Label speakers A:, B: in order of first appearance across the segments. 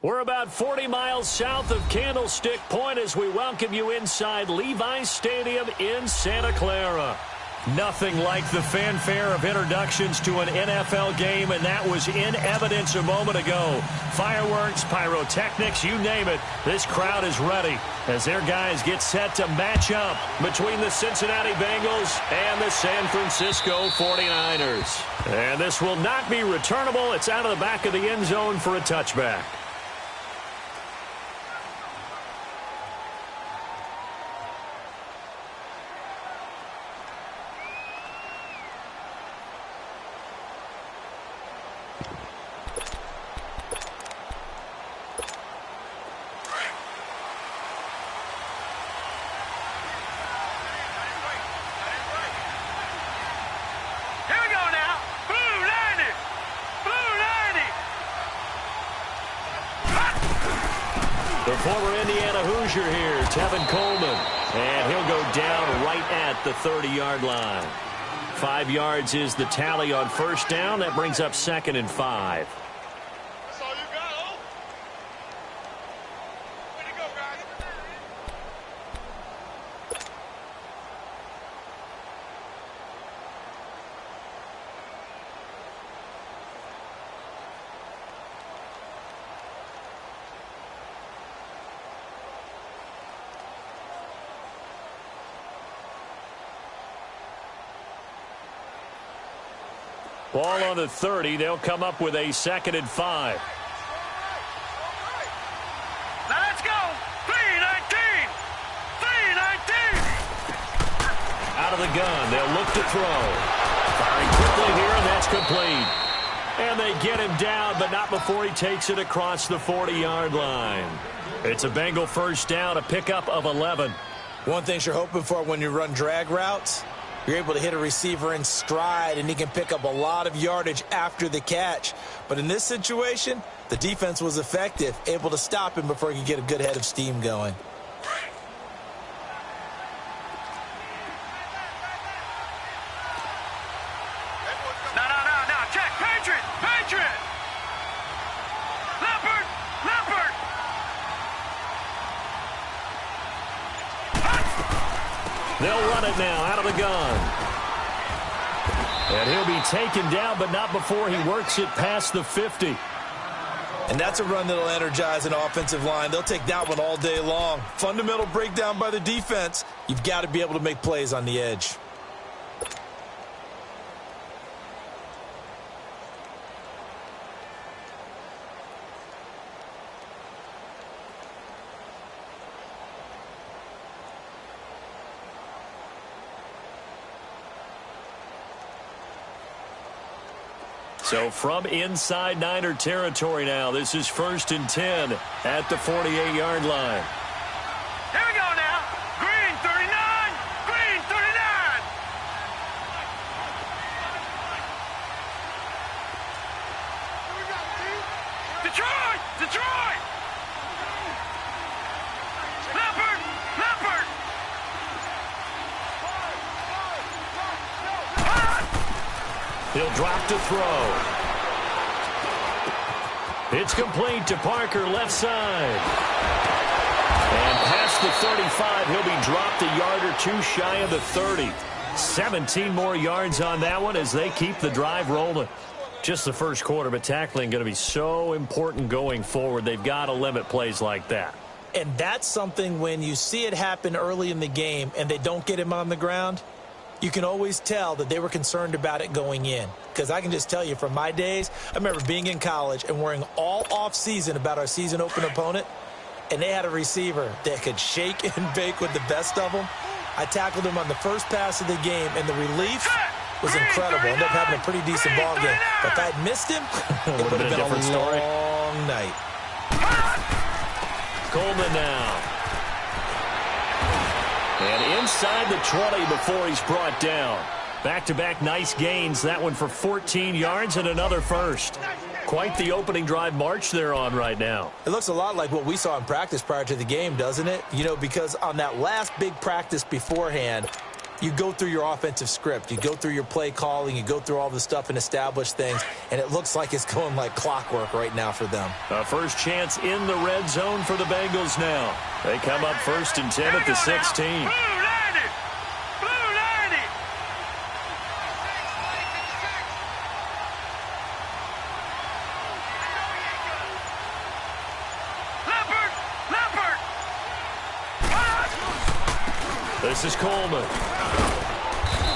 A: We're about 40 miles south of Candlestick Point as we welcome you inside Levi's Stadium in Santa Clara. Nothing like the fanfare of introductions to an NFL game, and that was in evidence a moment ago. Fireworks, pyrotechnics, you name it. This crowd is ready as their guys get set to match up between the Cincinnati Bengals and the San Francisco 49ers. And this will not be returnable. It's out of the back of the end zone for a touchback. The former Indiana Hoosier here, Tevin Coleman. And he'll go down right at the 30-yard line. 5 yards is the tally on first down. That brings up 2nd and 5.
B: That's all you got, oh? Way to go, guys.
A: Ball on the 30. They'll come up with a 2nd and 5.
B: Let's go. 3-19. 3-19.
A: Out of the gun. They'll look to throw. Firing quickly here, and that's complete. And they get him down, but not before he takes it across the 40-yard line. It's a Bengal first down, a pickup of 11.
C: One thing you're hoping for when you run drag routes, you're able to hit a receiver in stride, and he can pick up a lot of yardage after the catch. But in this situation, the defense was effective, able to stop him before he could get a good head of steam going.
B: No. Check. Patriot. Leopard.
A: They'll run it now out of the gun. And he'll be taken down, but not before he works it past the 50.
C: And that's a run that'll energize an offensive line. They'll take that one all day long. Fundamental breakdown by the defense. You've got to be able to make plays on the edge.
A: So from inside Niner territory now, this is 1st and 10 at the 48-yard line.
B: Here we go now. Green 39. Green 39. Detroit. Leopard.
A: He'll drop to throw. It's complete to Parker, left side. And past the 35, he'll be dropped a yard or two shy of the 30. 17 more yards on that one as they keep the drive rolling. Just the first quarter, but tackling going to be so important going forward. They've got to limit plays like that.
C: And that's something when you see it happen early in the game and they don't get him on the ground, you can always tell that they were concerned about it going in. Because I can just tell you from my days, I remember being in college and worrying all off-season about our season open opponent, and they had a receiver that could shake and bake with the best of them. I tackled him on the first pass of the game, and the relief was incredible. Ended up having a pretty decent ball game. But if I had missed him, it would have been a long night.
A: Coleman now. And inside the 20 before he's brought down. Back-to-back nice gains. That one for 14 yards and another first. Quite the opening drive march they're on right now.
C: It looks a lot like what we saw in practice prior to the game, doesn't it? You know, because on that last big practice beforehand, you go through your offensive script. You go through your play calling. You go through all the stuff and establish things, and it looks like it's going like clockwork right now for them.
A: A first chance in the red zone for the Bengals now. They come up 1st and 10 at the 16. This is Coleman.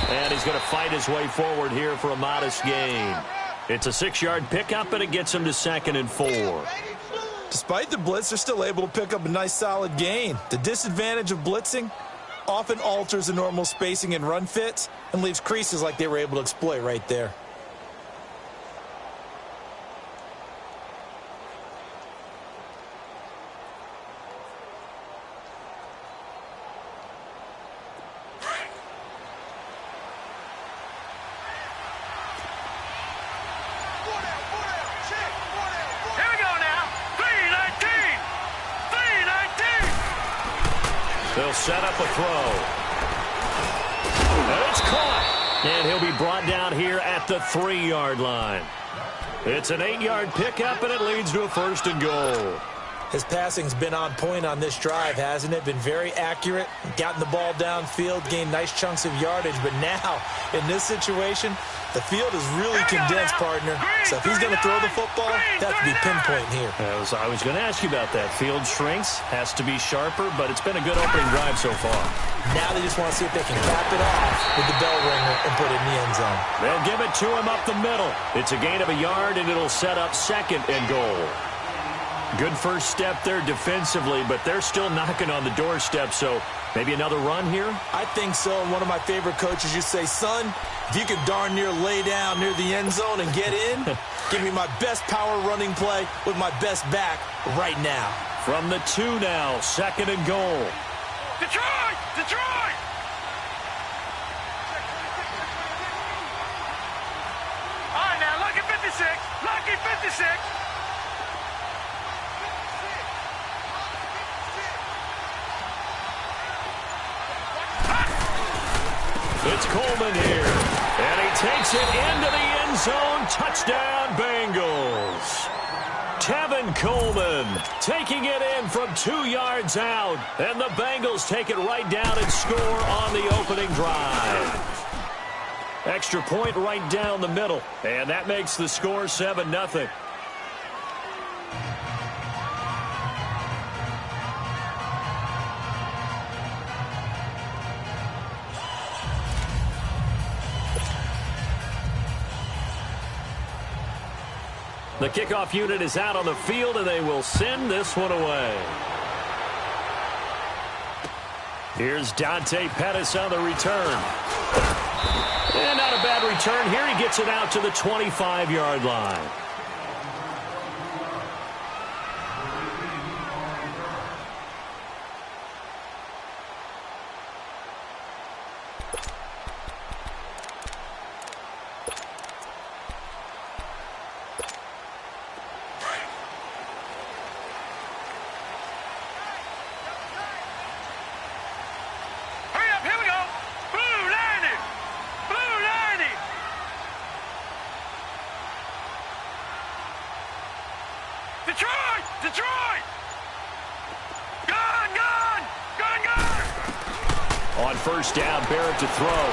A: And he's going to fight his way forward here for a modest gain. It's a 6-yard pickup, and it gets him to 2nd and 4.
C: Despite the blitz, they're still able to pick up a nice, solid gain. The disadvantage of blitzing often alters the normal spacing and run fits and leaves creases like they were able to exploit right there.
A: They'll set up a throw. And it's caught. And he'll be brought down here at the 3-yard line. It's an 8-yard pickup, and it leads to a 1st and goal.
C: His passing's been on point on this drive, hasn't it? Been very accurate, gotten the ball downfield, gained nice chunks of yardage. But now, in this situation, the field is really condensed, partner. So if he's going to throw the football, that could be pinpoint here.
A: I was going to ask you about that. Field shrinks, has to be sharper, but it's been a good opening drive so far.
C: Now they just want to see if they can cap it off with the bell ringer and put it in the end zone.
A: They'll give it to him up the middle. It's a gain of a yard, and it'll set up 2nd and goal. Good first step there defensively, but they're still knocking on the doorstep, so maybe another run here?
C: I think so. And one of my favorite coaches used to say, son, if you can darn near lay down near the end zone and get in, give me my best power running play with my best back right now.
A: From the 2 now, 2nd and goal.
B: Detroit! Detroit! All right, now, lucky 56. Lucky 56.
A: It's Coleman here, and he takes it into the end zone. Touchdown, Bengals. Tevin Coleman taking it in from 2 yards out, and the Bengals take it right down and score on the opening drive. Extra point right down the middle, and that makes the score 7-0. The kickoff unit is out on the field, and they will send this one away. Here's Dante Pettis on the return. And not a bad return here. He gets it out to the 25-yard line.
B: Detroit! Detroit! Gone! Gone! Gone! Gone!
A: On first down, Barrett to throw.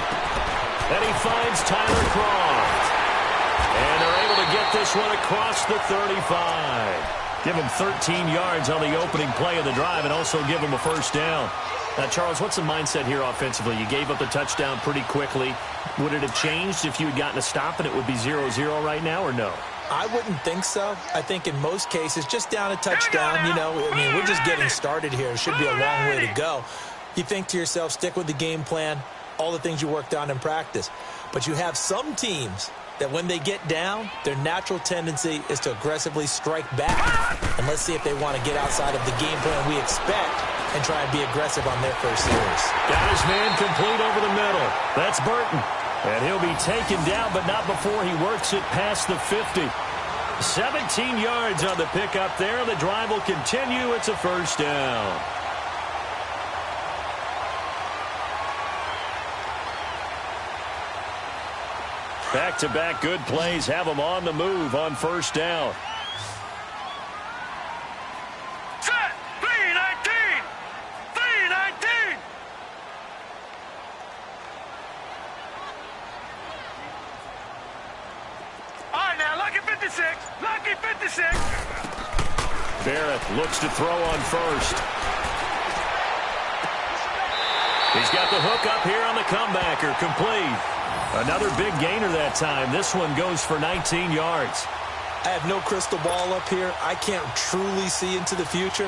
A: And he finds Tyler Croft. And they're able to get this one across the 35. Give him 13 yards on the opening play of the drive and also give him a first down. Now, Charles, what's the mindset here offensively? You gave up the touchdown pretty quickly. Would it have changed if you had gotten a stop and it would be 0-0 right now, or no?
C: I wouldn't think so. I think in most cases, just down a touchdown, you know, I mean, we're just getting started here. It should be a long way to go. You think to yourself, stick with the game plan, all the things you worked on in practice. But you have some teams that when they get down, their natural tendency is to aggressively strike back. And let's see if they want to get outside of the game plan we expect and try and be aggressive on their first series.
A: Got his man complete over the middle. That's Burton. And he'll be taken down, but not before he works it past the 50. 17 yards on the pickup there. The drive will continue. It's a first down. Back-to-back good plays have them on the move on first down.
B: Set. 319. 319. All right, now, lucky 56. Lucky 56.
A: Barrett looks to throw on first. He's got the hook up here on the comebacker. Complete. Another big gainer that time. This one goes for 19 yards.
C: I have no crystal ball up here. I can't truly see into the future.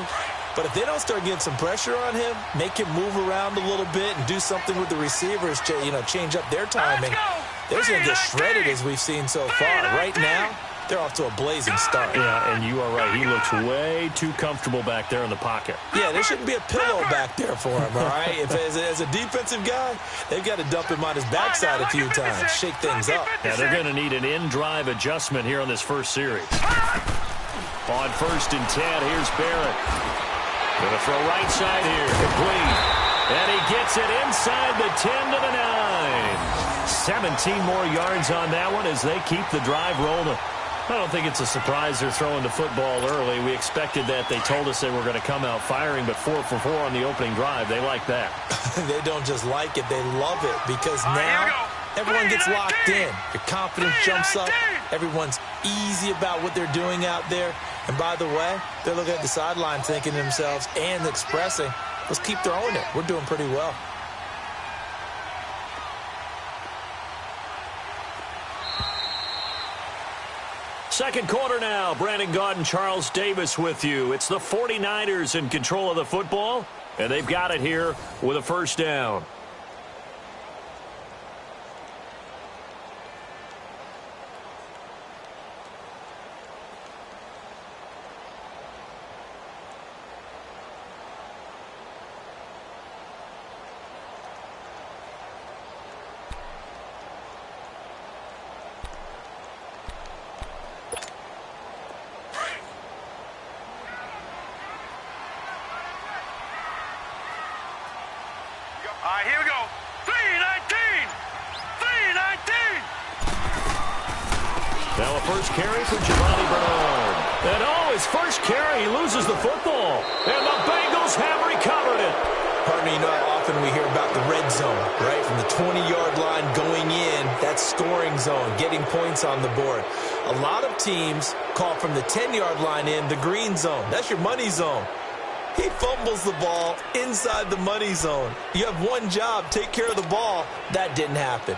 C: But if they don't start getting some pressure on him, make him move around a little bit and do something with the receivers, change up their timing, they're going to get shredded as we've seen so far. Right now, they're off to a blazing start.
A: Yeah, and you are right. He looks way too comfortable back there in the pocket.
C: Yeah, there shouldn't be a pillow back there for him, all right? If as a defensive guy, they've got to dump him on his backside a few times, shake things up.
A: Yeah, they're going to need an in-drive adjustment here on this first series. On 1st and 10, here's Barrett. Going to throw right side here, complete. And he gets it inside the 10 to the 9. 17 more yards on that one as they keep the drive rolling. I don't think it's a surprise they're throwing the football early. We expected that. They told us they were going to come out firing, but 4 for 4 on the opening drive. They like that.
C: They don't just like it, they love it, because now everyone gets locked in. Your confidence jumps up. Everyone's easy about what they're doing out there. And by the way, they're looking at the sideline thinking to themselves and expressing, let's keep throwing it. We're doing pretty well.
A: Second quarter now. Brandon Gaudin, Charles Davis with you. It's the 49ers in control of the football, and they've got it here with a first down.
B: All right, here we go. 319. 319.
A: Now a first carry for Giovanni Bernard. And his first carry, he loses the football. And the Bengals have recovered it.
C: Partner, you know how often we hear about the red zone, right? From the 20-yard line going in, that scoring zone, getting points on the board. A lot of teams call from the 10-yard line in the green zone. That's your money zone. He fumbles the ball inside the money zone. You have one job, take care of the ball. That didn't happen.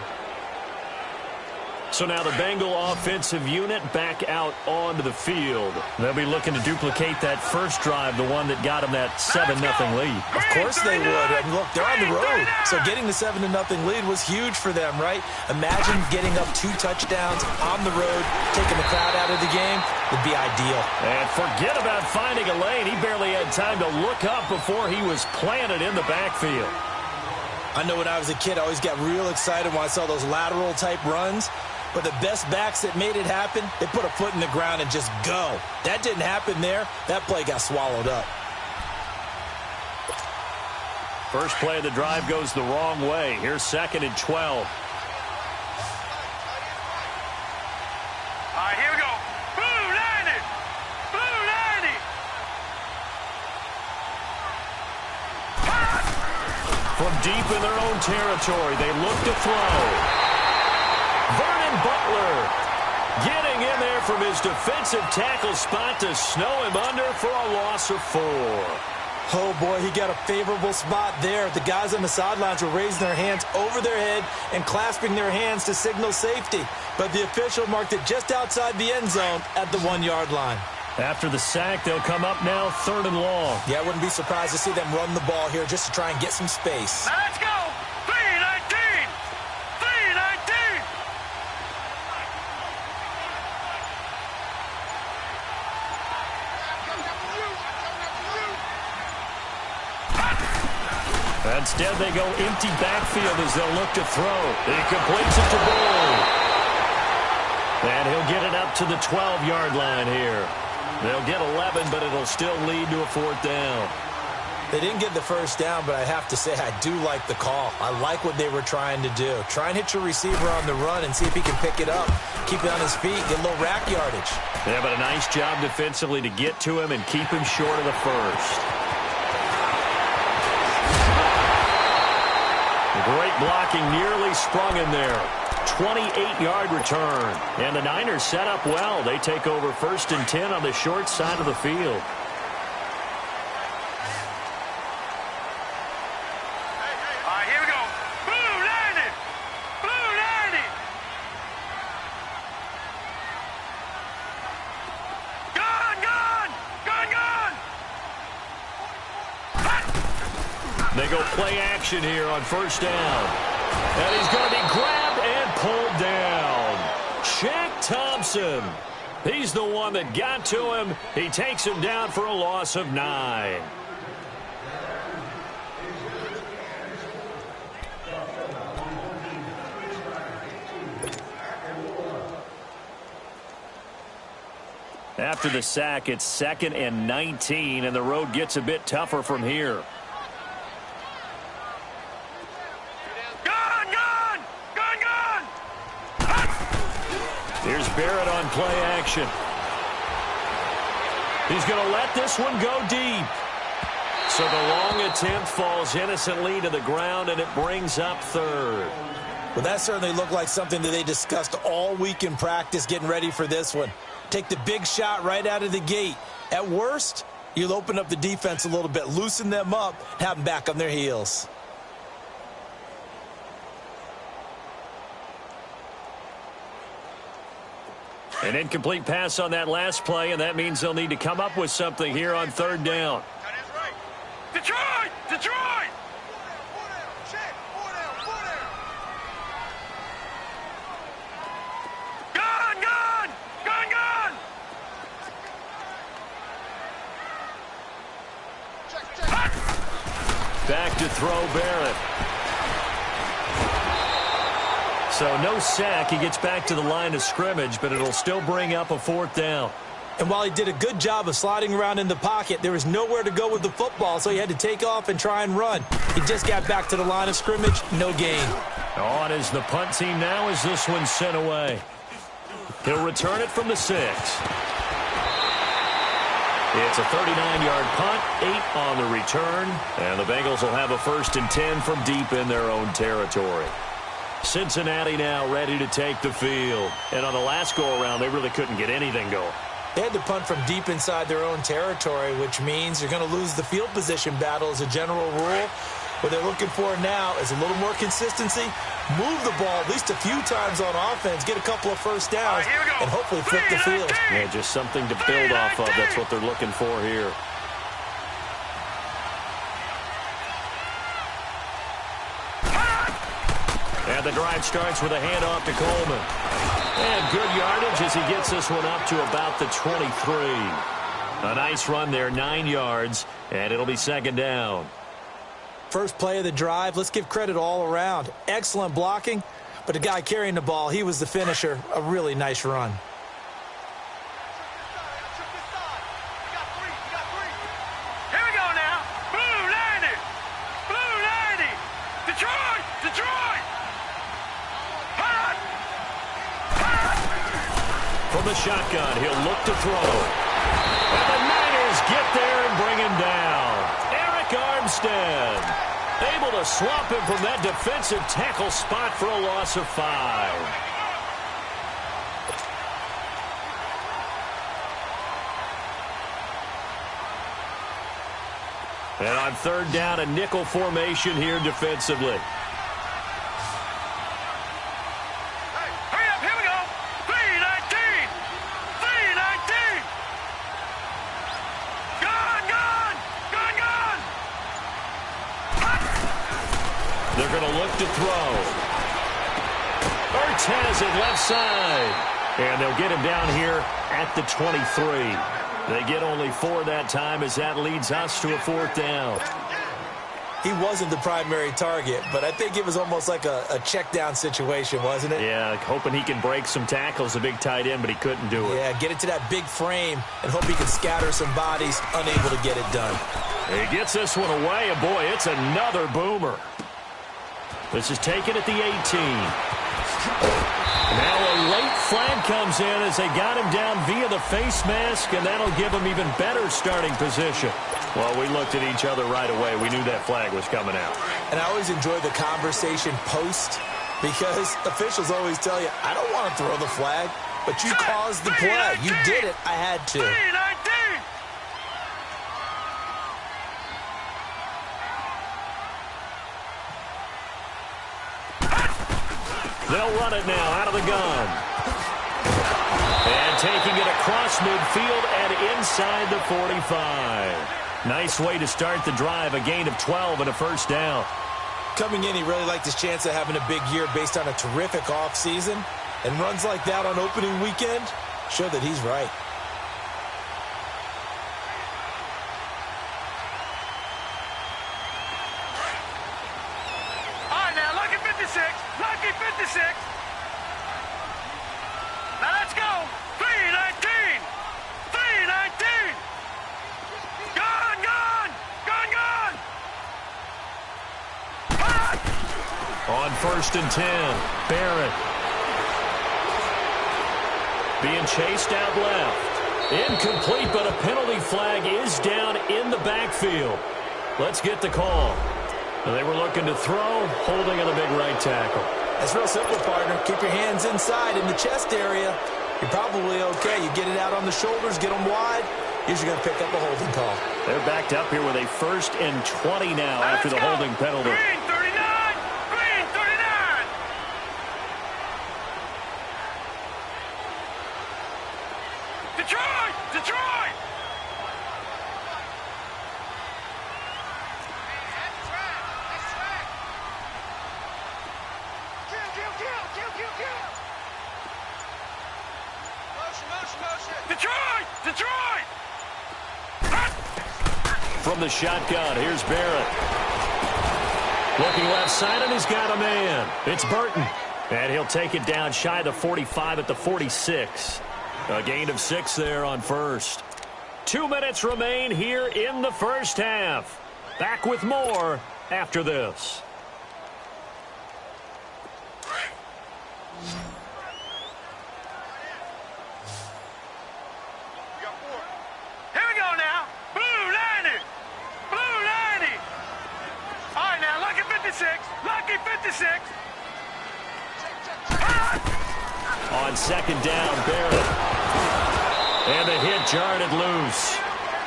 A: So now the Bengal offensive unit back out onto the field. They'll be looking to duplicate that first drive, the one that got them that 7-0 lead.
C: Of course they would. And look, they're on the road. So getting the 7-0 lead was huge for them, right? Imagine getting up 2 touchdowns on the road, taking the crowd out of the game would be ideal.
A: And forget about finding a lane. He barely had time to look up before he was planted in the backfield.
C: I know when I was a kid, I always got real excited when I saw those lateral type runs. But the best backs that made it happen, they put a foot in the ground and just go. That didn't happen there. That play got swallowed up.
A: First play of the drive goes the wrong way. Here's 2nd and 12.
B: All right, here we go. Blue 90. Blue 90.
A: From deep in their own territory, they look to throw. Vernon Butler getting in there from his defensive tackle spot to snow him under for a loss of 4.
C: Oh, boy, he got a favorable spot there. The guys on the sidelines were raising their hands over their head and clasping their hands to signal safety. But the official marked it just outside the end zone at the 1-yard line.
A: After the sack, they'll come up now 3rd and long.
C: Yeah, I wouldn't be surprised to see them run the ball here just to try and get some space.
B: Now let's go. 319. 319.
A: Instead, they go empty backfield as they'll look to throw. He completes it to Bull. And he'll get it up to the 12-yard line here. They'll get 11, but it'll still lead to a 4th down.
C: They didn't get the first down, but I have to say I do like the call. I like what they were trying to do. Try and hit your receiver on the run and see if he can pick it up. Keep it on his feet, get a little rack yardage.
A: Yeah, but a nice job defensively to get to him and keep him short of the first. Great blocking, nearly sprung in there. 28-yard return. And the Niners set up well. They take over 1st and 10 on the short side of the field. They go play action here on 1st down. And he's going to be grabbed and pulled down. Shaq Thompson. He's the one that got to him. He takes him down for a loss of 9. After the sack, it's 2nd and 19, and the road gets a bit tougher from here. Here's Barrett on play action. He's going to let this one go deep. So the long attempt falls innocently to the ground, and it brings up 3rd.
C: Well, that certainly looked like something that they discussed all week in practice getting ready for this one. Take the big shot right out of the gate. At worst, you'll open up the defense a little bit, loosen them up, have them back on their heels.
A: An incomplete pass on that last play, and that means they'll need to come up with something here on 3rd down.
B: Detroit! Detroit! Gun! Gun! Gun! Gun!
A: Back to throw Barrett. So no sack. He gets back to the line of scrimmage, but it'll still bring up a 4th down.
C: And while he did a good job of sliding around in the pocket, there was nowhere to go with the football, so he had to take off and try and run. He just got back to the line of scrimmage, no gain.
A: On is the punt team now as this one's sent away. He'll return it from the 6. It's a 39-yard punt, 8 on the return, and the Bengals will have a 1st and 10 from deep in their own territory. Cincinnati now ready to take the field. And on the last go-around, they really couldn't get anything going.
C: They had to punt from deep inside their own territory, which means you're going to lose the field position battle as a general rule. What they're looking for now is a little more consistency, move the ball at least a few times on offense, get a couple of 1st downs, and hopefully flip the field.
A: Yeah, just something to build off of. That's what they're looking for here. And the drive starts with a handoff to Coleman. And good yardage as he gets this one up to about the 23. A nice run there, 9 yards, and it'll be 2nd down.
C: First play of the drive, let's give credit all around. Excellent blocking, but the guy carrying the ball, he was the finisher. A really nice run.
B: Here we go now. Blue 90. Blue 90. Detroit! Detroit! Hot! Hot!
A: From the shotgun, he'll look to throw. And the Niners get there and bring him down. Eric Armstead able to swamp him from that defensive tackle spot for a loss of 5. And on 3rd down, a nickel formation here defensively.
B: Hurry up, here we go. 319. 319. Gun, gun, gun, gun.
A: They're going to look to throw. Urtez at left side. And they'll get him down here at the 23. They get only 4 that time as that leads us to a 4th down.
C: he wasn't the primary target, but I think it was almost like a check down situation, wasn't it?
A: Yeah, hoping he can break some tackles, a big tight end, but he couldn't do it.
C: Yeah, get it to that big frame and hope he can scatter some bodies, unable to get it done.
A: He gets this one away, and boy, it's another boomer. This is taken at the 18. Now a late flag comes in as they got him down via the face mask, and that'll give him even better starting position. Well, we looked at each other right away. We knew that flag was coming out. And I always enjoy the conversation post because officials always tell you, I don't want to throw the flag, but you caused the play. You did it. I had to. They'll run it now out of the gun. And taking it across midfield and inside the 45. Nice way to start the drive, a gain of 12 and a first down. Coming in, he really liked his chance of having a big year based on a terrific offseason. And runs like that on opening weekend show that he's right.
B: All right, now, lucky 56. Lucky 56. Now, let's go. 319. 319. Gone, gone. Gone, gone. Hot.
A: On 1st and 10, Barrett. Being chased out left. Incomplete, but a penalty flag is down in the backfield. Let's get the call. They were looking to throw, holding on the big right tackle.
C: That's real simple, partner. Keep your hands inside in the chest area. You're probably okay. You get it out on the shoulders, get them wide. Usually going to pick up a holding call.
A: They're backed up here with a 1st and 20 now after the holding penalty.
B: Green 39. Green 39. Detroit. Detroit. Detroit! Detroit!
A: From the shotgun, here's Barrett. Looking left side, and he's got a man. It's Burton. And he'll take it down shy of the 45 at the 46. A gain of 6 there on 1st. 2 minutes remain here in the first half. Back with more after this.
B: Here we go now. Blue 90. Blue 90. All right, now, lucky 56. Lucky 56.
A: On 2nd down, Barrett. And the hit jarred it loose.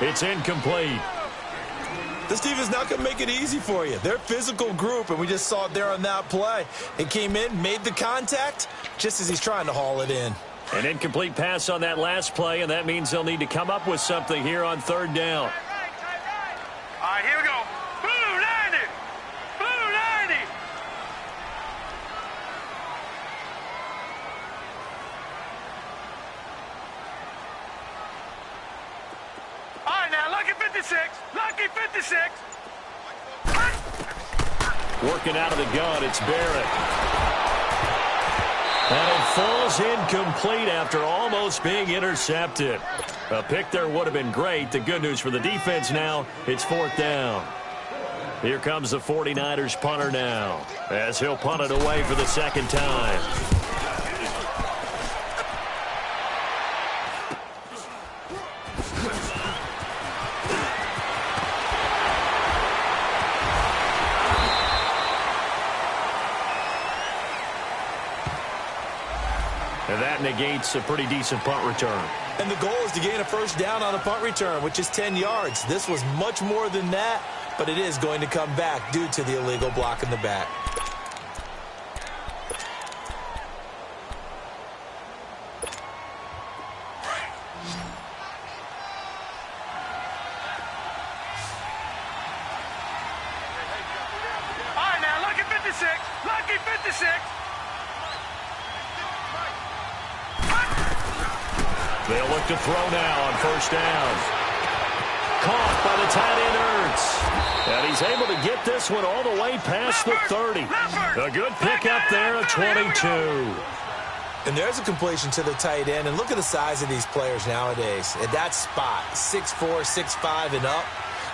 A: It's incomplete.
C: This defense not going to make it easy for you. They're a physical group, and we just saw it there on that play. It came in, made the contact, just as he's trying to haul it in.
A: An incomplete pass on that last play, and that means they'll need to come up with something here on 3rd down.
B: All right, here we go. Blue 90. Blue 90. All right, now, lucky 56. Lucky 56.
A: Working out of the gun, it's Barrett. And it falls incomplete after almost being intercepted. A pick there would have been great. The good news for the defense now, it's 4th down. Here comes the 49ers punter now, as he'll punt it away for the 2nd time. And that negates a pretty decent punt return.
C: And the goal is to gain a 1st down on a punt return, which is 10 yards. This was much more than that, but it is going to come back due to the illegal block in the back.
B: All right, now, lucky 56. Lucky 56.
A: They'll look to throw now on 1st down. Caught by the tight end, Ertz. And he's able to get this one all the way past the 30. A good pickup there at 22.
C: And there's a completion to the tight end. And look at the size of these players nowadays. At that spot, 6'4", 6'5", and up.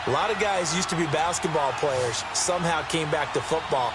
C: A lot of guys used to be basketball players, somehow came back to football.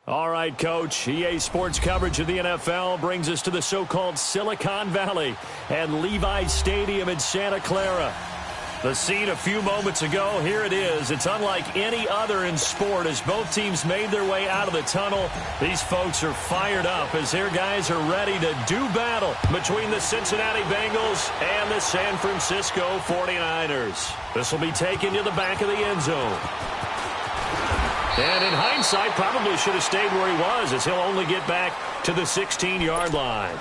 A: All right, Coach. EA Sports coverage of the NFL brings us to the so-called Silicon Valley and Levi Stadium in Santa Clara. The scene a few moments ago, here it is. It's unlike any other in sport as both teams made their way out of the tunnel. These folks are fired up as their guys are ready to do battle between the Cincinnati Bengals and the San Francisco 49ers. This will be taken to the back of the end zone. And in hindsight, probably should have stayed where he was as he'll only get back to the 16-yard line.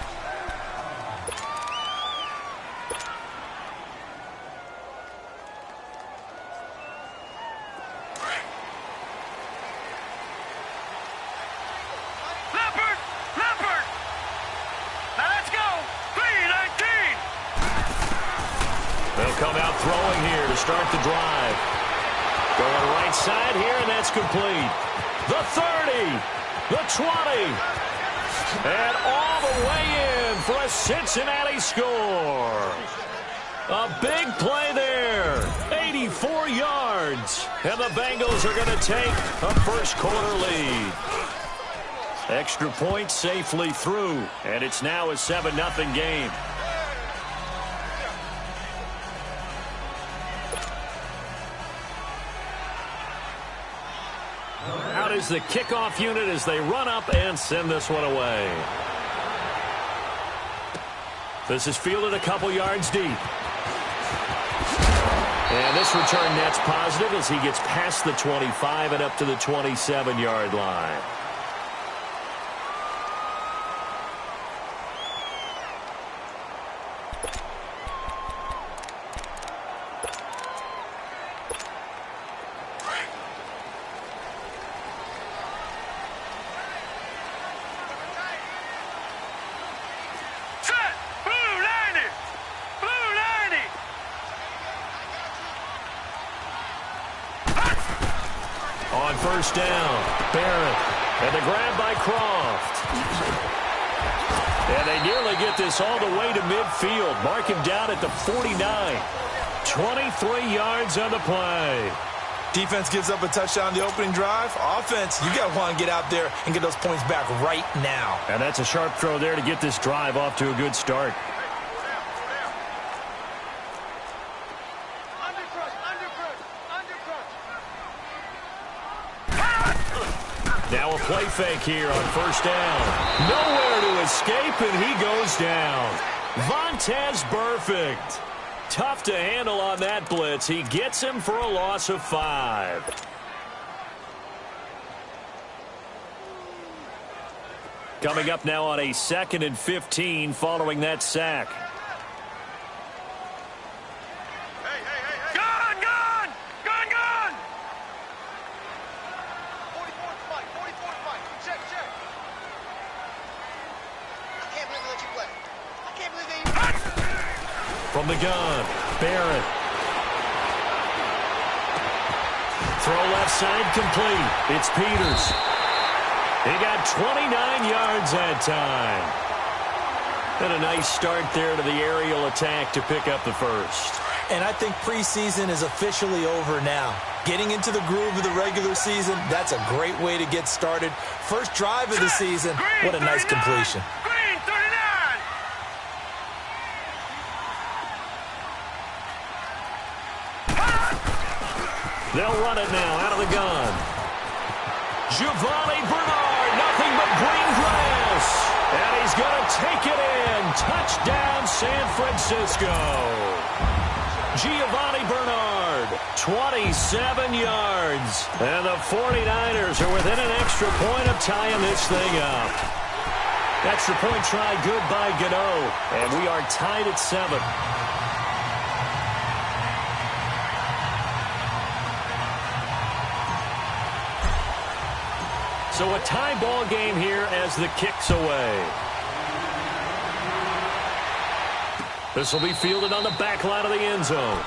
B: Leopard! Now let's go! 3-19!
A: They'll come out throwing here to start the drive. Going right side here, and that's complete. The 30, the 20, and all the way in for a Cincinnati score. A big play there, 84 yards, and the Bengals are going to take a first-quarter lead. Extra point safely through, and it's now a 7-0 game. Out is the kickoff unit as they run up and send this one away. This is fielded a couple yards deep. And this return net's positive as he gets past the 25 and up to the 27-yard line. On first down, Barrett, and the grab by Croft. And they nearly get this all the way to midfield. Mark him down at the 49. 23 yards on the play.
C: Defense gives up a touchdown the opening drive. Offense, you got to want to get out there and get those points back right now.
A: And that's a sharp throw there to get this drive off to a good start. Now a play fake here on first down. Nowhere to escape, and he goes down. Vontaze Burfict. Tough to handle on that blitz. He gets him for a loss of 5. Coming up now on a 2nd and 15 following that sack. From the gun, Barrett. Throw left side complete. It's Peters. He got 29 yards that time. And a nice start there to the aerial attack to pick up the first.
C: And I think preseason is officially over now. Getting into the groove of the regular season, that's a great way to get started. First drive of the season, what a nice completion.
A: They'll run it now out of the gun. Giovanni Bernard, nothing but green grass. And he's going to take it in. Touchdown, San Francisco. Giovanni Bernard, 27 yards. And the 49ers are within an extra point of tying this thing up. Extra point try good by Gano. And we are tied at 7. So a tie ball game here as the kick's away. This will be fielded on the back line of the end zone.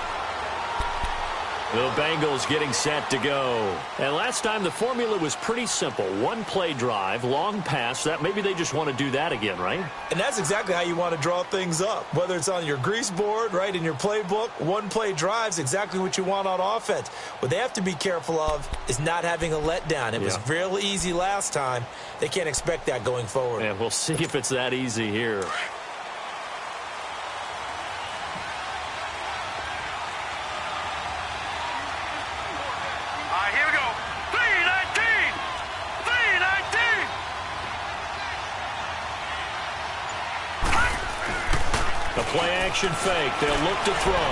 A: The Bengals getting set to go. And last time the formula was pretty simple. One play drive, long pass. That maybe they just want to do that again, right?
C: And that's exactly how you want to draw things up. Whether it's on your grease board, right, in your playbook, one play drive is exactly what you want on offense. What they have to be careful of is not having a letdown. It was real easy last time. They can't expect that going forward.
A: And we'll see if it's that easy here. Play-action fake. They'll look to throw.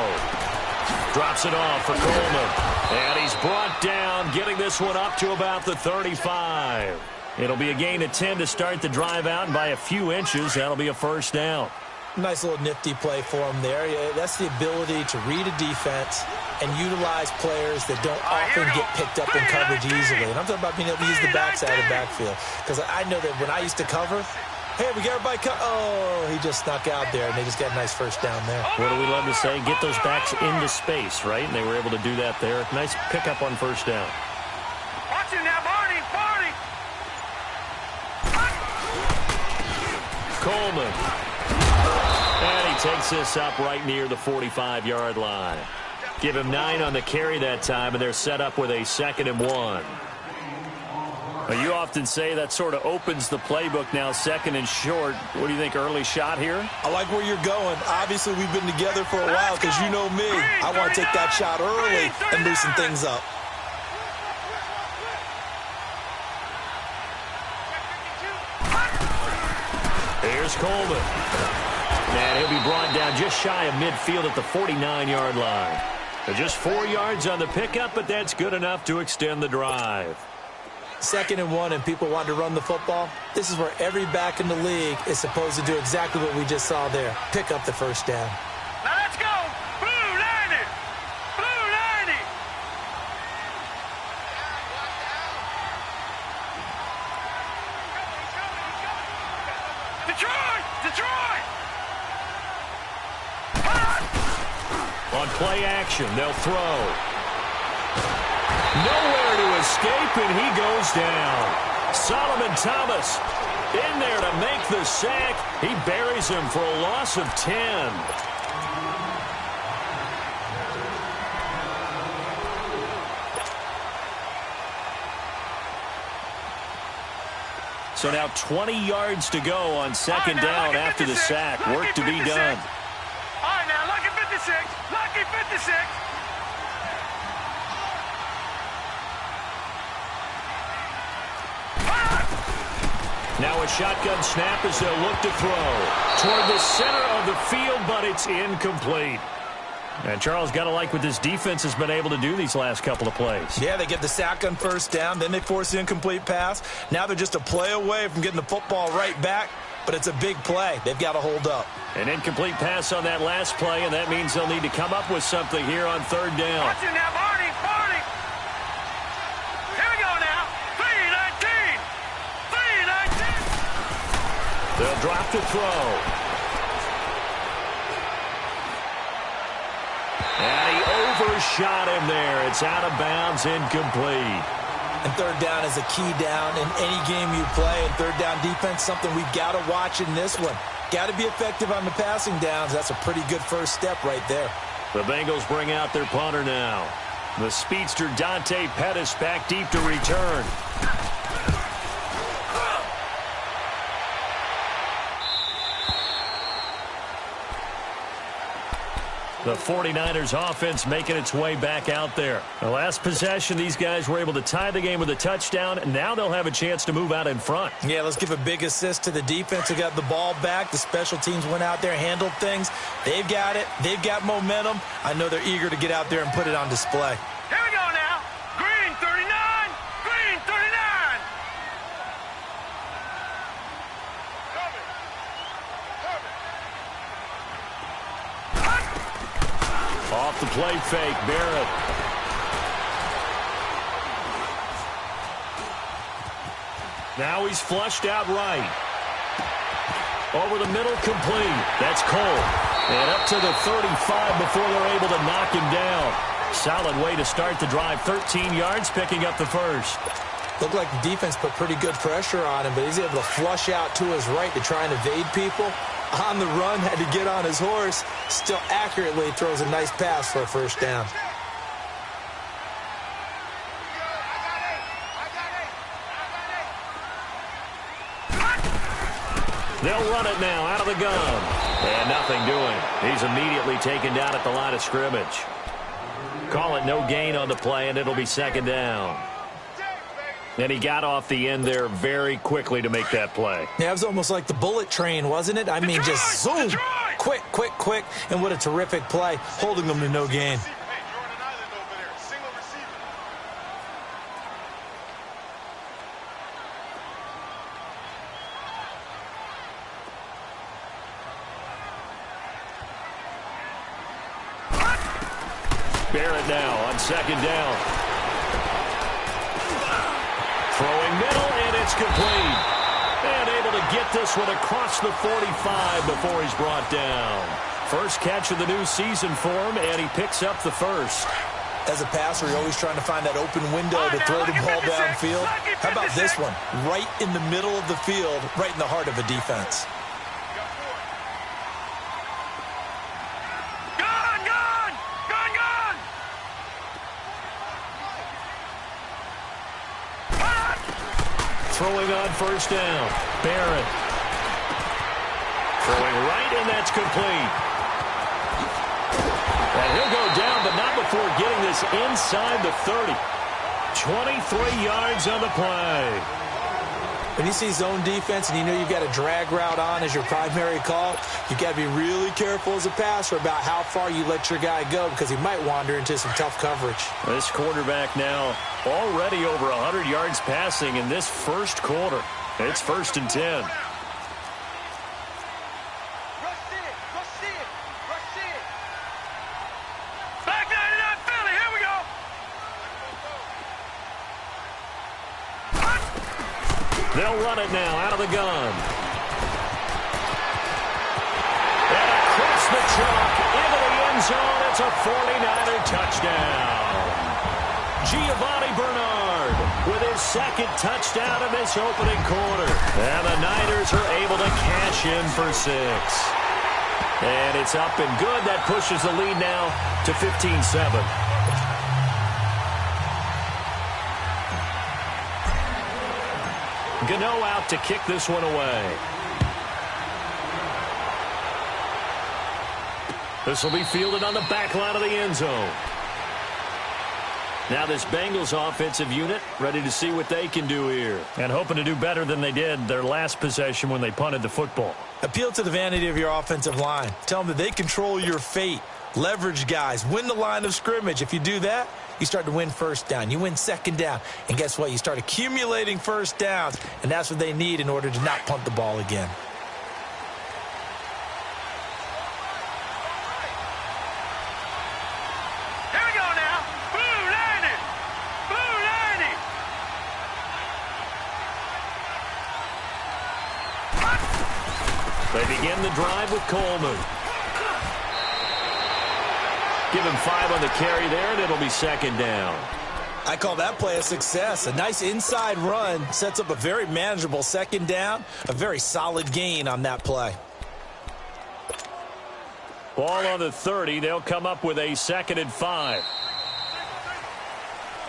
A: Drops it off for Coleman. And he's brought down, getting this one up to about the 35. It'll be a gain of 10 to start the drive out, and by a few inches, that'll be a first down.
C: Nice little nifty play for him there. Yeah, that's the ability to read a defense and utilize players that don't often get picked up in coverage easily. And I'm talking about being able to use the backside of the backfield. Because I know that when I used to cover, hey, we got everybody cut. Oh, he just snuck out there, and they just got a nice first down there.
A: What do we love to say? Get those backs into space, right? And they were able to do that there. Nice pickup on first down.
B: Watch it now, Barney.
A: Coleman. And he takes this up right near the 45-yard line. Give him 9 on the carry that time, and they're set up with a 2nd and 1. Well, you often say that sort of opens the playbook now, 2nd and short. What do you think, early shot here?
C: I like where you're going. Obviously, we've been together for a while because you know me. I want to take that shot early and loosen things up.
A: Here's Coleman. And he'll be brought down just shy of midfield at the 49-yard line. Just 4 yards on the pickup, but that's good enough to extend the drive.
C: 2nd and 1, and people want to run the football. This is where every back in the league is supposed to do exactly what we just saw there. Pick up the first down.
B: Now let's go. Blue 90. Blue 90. Detroit.
A: On play action, they'll throw. Nowhere to escape, and he goes down. Solomon Thomas in there to make the sack. He buries him for a loss of 10. So now 20 yards to go on 2nd down after the sack. Work to be done.
B: All right, now, lucky 56. Lucky 56.
A: Now a shotgun snap as they'll look to throw toward the center of the field, but it's incomplete. And Charles, got to like what this defense has been able to do these last couple of plays.
C: Yeah, they get the sack on first down, then they force the incomplete pass. Now they're just a play away from getting the football right back, but it's a big play. They've got to hold up.
A: An incomplete pass on that last play, and that means they'll need to come up with something here on 3rd down.
B: Watch it now, Barney. Here we go now. 3-19.
A: They'll drop to throw. And he overshot him there. It's out of bounds, incomplete.
C: And 3rd down is a key down in any game you play. And 3rd down defense, something we've got to watch in this one. Got to be effective on the passing downs. That's a pretty good first step right there.
A: The Bengals bring out their punter now. The speedster Dante Pettis back deep to return. The 49ers offense making its way back out there. The last possession, these guys were able to tie the game with a touchdown, and now they'll have a chance to move out in front.
C: Yeah, let's give a big assist to the defense who got the ball back. The special teams went out there, handled things. They've got it. They've got momentum. I know they're eager to get out there and put it on display.
B: Here we go now. Green 39. Green 39.
A: Off the play fake, Barrett. Now he's flushed out right. Over the middle, complete. That's Cole. And up to the 35 before they're able to knock him down. Solid way to start the drive. 13 yards, picking up the first.
C: Looked like the defense put pretty good pressure on him, but he's able to flush out to his right to try and evade people. On the run, had to get on his horse. Still accurately throws a nice pass for a first down.
A: They'll run it now out of the gun. And nothing doing. He's immediately taken down at the line of scrimmage. Call it no gain on the play, and it'll be second down. And he got off the end there very quickly to make that play.
C: Yeah, it was almost like the bullet train, wasn't it? I mean, just zoom. Quick, quick, quick. And what a terrific play, holding them to no gain.
A: Barrett now on second down. Throwing middle, and it's complete. And able to get this one across the 45 before he's brought down. First catch of the new season for him, and he picks up the first.
C: As a passer, you're always trying to find that open window to throw the ball downfield. How about this one? Right in the middle of the field, right in the heart of a defense.
A: Throwing on first down. Barrett. Throwing right, and that's complete. And he'll go down, but not before getting this inside the 30. 23 yards on the play.
C: When you see zone defense and you know you've got a drag route on as your primary call, you've got to be really careful as a passer about how far you let your guy go because he might wander into some tough coverage.
A: This quarterback now already over 100 yards passing in this first quarter. It's 1st and 10. They'll run it now out of the gun. And across the chalk into the end zone. It's a 49er touchdown. Giovanni Bernard with his second touchdown in this opening quarter. And the Niners are able to cash in for 6. And it's up and good. That pushes the lead now to 15-7. Gano out to kick this one away. This will be fielded on the back line of the end zone. Now this Bengals offensive unit ready to see what they can do here. And hoping to do better than they did their last possession when they punted the football.
C: Appeal to the vanity of your offensive line. Tell them that they control your fate. Leverage guys. Win the line of scrimmage. If you do that, you start to win first down. You win second down. And guess what? You start accumulating first downs. And that's what they need in order to not punt the ball again.
B: Here we go now. Blue 90. Blue 90.
A: They begin the drive with Coleman. Give him 5 on the carry there, and it'll be second down.
C: I call that play a success. A nice inside run sets up a very manageable second down. A very solid gain on that play.
A: Ball on the 30. They'll come up with a 2nd and 5.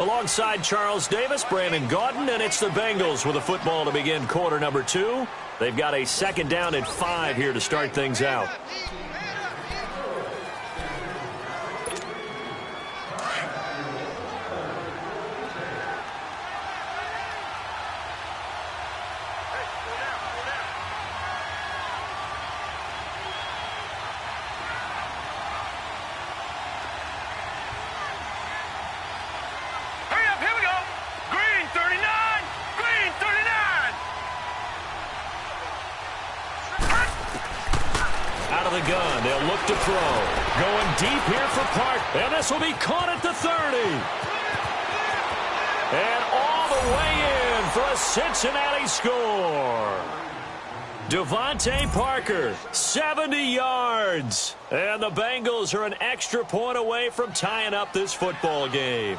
A: Alongside Charles Davis, Brandon Gaudin, and it's the Bengals with a football to begin quarter number 2. They've got a 2nd down and 5 here to start things out. Gun. They'll look to throw. Going deep here for Park. And this will be caught at the 30. And all the way in for a Cincinnati score. Devontae Parker, 70 yards. And the Bengals are an extra point away from tying up this football game.